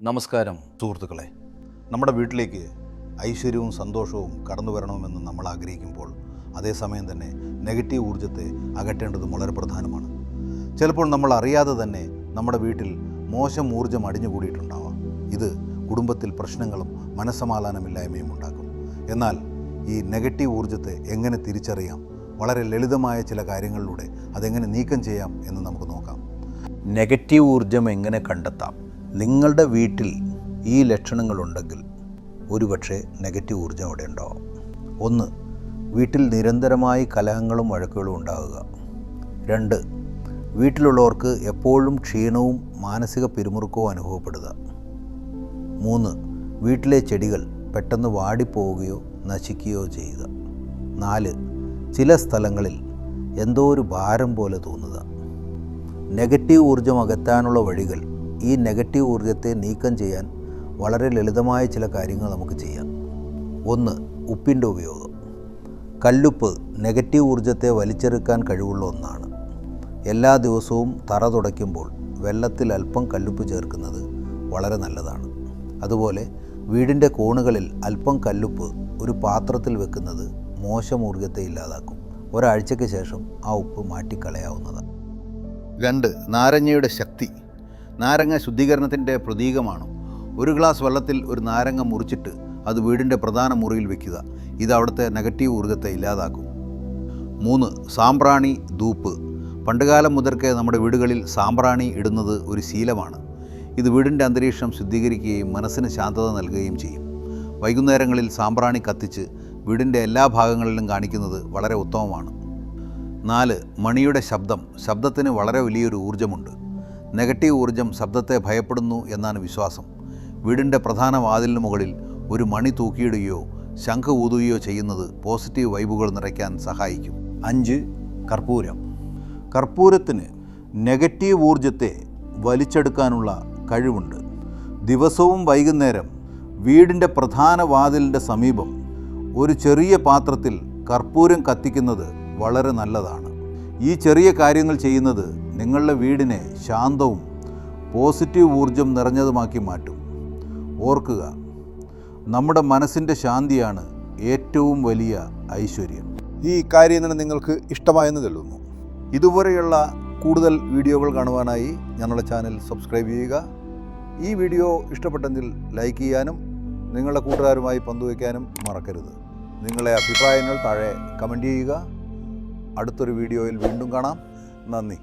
നമസ്കാരം സുഹൃത്തുക്കളെ. നമ്മുടെ വീട്ടിലേക്ക് ഐശ്വര്യവും സന്തോഷവും കടന്നു വരണമെന്ന് നമ്മൾ ആഗ്രഹിക്കുമ്പോൾ അതേസമയം തന്നെ നെഗറ്റീവ് ഊർജ്ജത്തെ അകറ്റേണ്ടതും വളരെ പ്രധാനമാണ്. ചിലപ്പോൾ നമ്മൾ അറിയാതെ തന്നെ നമ്മുടെ വീട്ടിൽ മോശം ഊർജ്ജം അടിഞ്ഞുകൂടിയിട്ടുണ്ടാവാം. ഇത് കുടുംബത്തിൽ പ്രശ്നങ്ങളും മനസ്സമാധാനമില്ലായ്മയും ഉണ്ടാക്കും. എന്നാൽ ഈ നെഗറ്റീവ് ഊർജ്ജത്തെ എങ്ങനെ തിരിച്ചറിയാം, വളരെ ലളിതമായ ചില കാര്യങ്ങളിലൂടെ അതെങ്ങനെ നീക്കം ചെയ്യാം എന്ന് നമുക്ക് നോക്കാം. നെഗറ്റീവ് ഊർജ്ജം എങ്ങനെ കണ്ടെത്താം? നിങ്ങളുടെ വീട്ടിൽ ഈ ലക്ഷണങ്ങളുണ്ടെങ്കിൽ ഒരുപക്ഷെ നെഗറ്റീവ് ഊർജ്ജം അവിടെ ഉണ്ടാവും. 1. വീട്ടിൽ നിരന്തരമായി കലഹങ്ങളും വഴക്കുകളും ഉണ്ടാകുക. 2. വീട്ടിലുള്ളവർക്ക് എപ്പോഴും ക്ഷീണവും മാനസിക പിരിമുറുക്കവും അനുഭവപ്പെടുക. 3. വീട്ടിലെ ചെടികൾ പെട്ടെന്ന് വാടിപ്പോവുകയോ നശിക്കുകയോ ചെയ്യുക. 4. ചില സ്ഥലങ്ങളിൽ എന്തോ ഒരു ഭാരം പോലെ തോന്നുക. നെഗറ്റീവ് ഊർജ്ജം അകറ്റാനുള്ള വഴികൾ. ഈ നെഗറ്റീവ് ഊർജ്ജത്തെ നീക്കം ചെയ്യാൻ വളരെ ലളിതമായ ചില കാര്യങ്ങൾ നമുക്ക് ചെയ്യാം. 1. ഉപ്പിൻ്റെ ഉപയോഗം. കല്ലുപ്പ് നെഗറ്റീവ് ഊർജ്ജത്തെ വലിച്ചെടുക്കാൻ കഴിവുള്ള ഒന്നാണ്. എല്ലാ ദിവസവും തറ തുടയ്ക്കുമ്പോൾ വെള്ളത്തിൽ അല്പം കല്ലുപ്പ് ചേർക്കുന്നത് വളരെ നല്ലതാണ്. അതുപോലെ വീടിൻ്റെ കോണുകളിൽ അല്പം കല്ലുപ്പ് ഒരു പാത്രത്തിൽ വെക്കുന്നത് മോശം ഊർജ്ജത്തെ ഇല്ലാതാക്കും. ഒരാഴ്ചയ്ക്ക് ശേഷം ആ ഉപ്പ് മാറ്റിക്കളയാവുന്നതാണ്. 2. നാരങ്ങയുടെ ശക്തി. നാരങ്ങ ശുദ്ധീകരണത്തിൻ്റെ പ്രതീകമാണ്. ഒരു ഗ്ലാസ് വെള്ളത്തിൽ ഒരു നാരങ്ങ മുറിച്ചിട്ട് അത് വീടിൻ്റെ പ്രധാന മുറിയിൽ വയ്ക്കുക. ഇത് അവിടുത്തെ നെഗറ്റീവ് ഊർജ്ജത്തെ ഇല്ലാതാക്കും. 3. സാമ്പ്രാണി ധൂപ്പ്. പണ്ടുകാലം മുതൽക്കേ നമ്മുടെ വീടുകളിൽ സാമ്പ്രാണി ഇടുന്നത് ഒരു ശീലമാണ്. ഇത് വീടിൻ്റെ അന്തരീക്ഷം ശുദ്ധീകരിക്കുകയും മനസ്സിന് ശാന്തത നൽകുകയും ചെയ്യും. വൈകുന്നേരങ്ങളിൽ സാമ്പ്രാണി കത്തിച്ച് വീടിൻ്റെ എല്ലാ ഭാഗങ്ങളിലും കാണിക്കുന്നത് വളരെ ഉത്തമമാണ്. 4. മണിയുടെ ശബ്ദം. ശബ്ദത്തിന് വളരെ വലിയൊരു ഊർജ്ജമുണ്ട്. നെഗറ്റീവ് ഊർജ്ജം ശബ്ദത്തെ ഭയപ്പെടുന്നു എന്നാണ് വിശ്വാസം. വീടിൻ്റെ പ്രധാന വാതിലിന് മുകളിൽ ഒരു മണി തൂക്കിയിടുകയോ ശംഖ് ഊതുകയോ ചെയ്യുന്നത് പോസിറ്റീവ് വൈബുകൾ നിറയ്ക്കാൻ സഹായിക്കും. 5. കർപ്പൂരം. കർപ്പൂരത്തിന് നെഗറ്റീവ് ഊർജ്ജത്തെ വലിച്ചെടുക്കാനുള്ള കഴിവുണ്ട്. ദിവസവും വൈകുന്നേരം വീടിൻ്റെ പ്രധാന വാതിലിൻ്റെ സമീപം ഒരു ചെറിയ പാത്രത്തിൽ കർപ്പൂരം കത്തിക്കുന്നത് വളരെ നല്ലതാണ്. ഈ ചെറിയ കാര്യങ്ങൾ ചെയ്യുന്നത് നിങ്ങളുടെ വീടിനെ ശാന്തവും പോസിറ്റീവ് ഊർജ്ജം നിറഞ്ഞതുമാക്കി മാറ്റും. ഓർക്കുക, നമ്മുടെ മനസ്സിൻ്റെ ശാന്തിയാണ് ഏറ്റവും വലിയ ഐശ്വര്യം. ഈ കാര്യം നിങ്ങൾക്ക് ഇഷ്ടമായെന്ന് കരുതുന്നു. ഇതുപോലെയുള്ള കൂടുതൽ വീഡിയോകൾ കാണുവാനായി ഞങ്ങളുടെ ചാനൽ സബ്സ്ക്രൈബ് ചെയ്യുക. ഈ വീഡിയോ ഇഷ്ടപ്പെട്ടെങ്കിൽ ലൈക്ക് ചെയ്യാനും നിങ്ങളുടെ കൂട്ടുകാരുമായി പങ്കുവയ്ക്കാനും മറക്കരുത്. നിങ്ങളുടെ അഭിപ്രായങ്ങൾ താഴെ കമൻറ്റ് ചെയ്യുക. അടുത്തൊരു വീഡിയോയിൽ വീണ്ടും കാണാം. നന്ദി.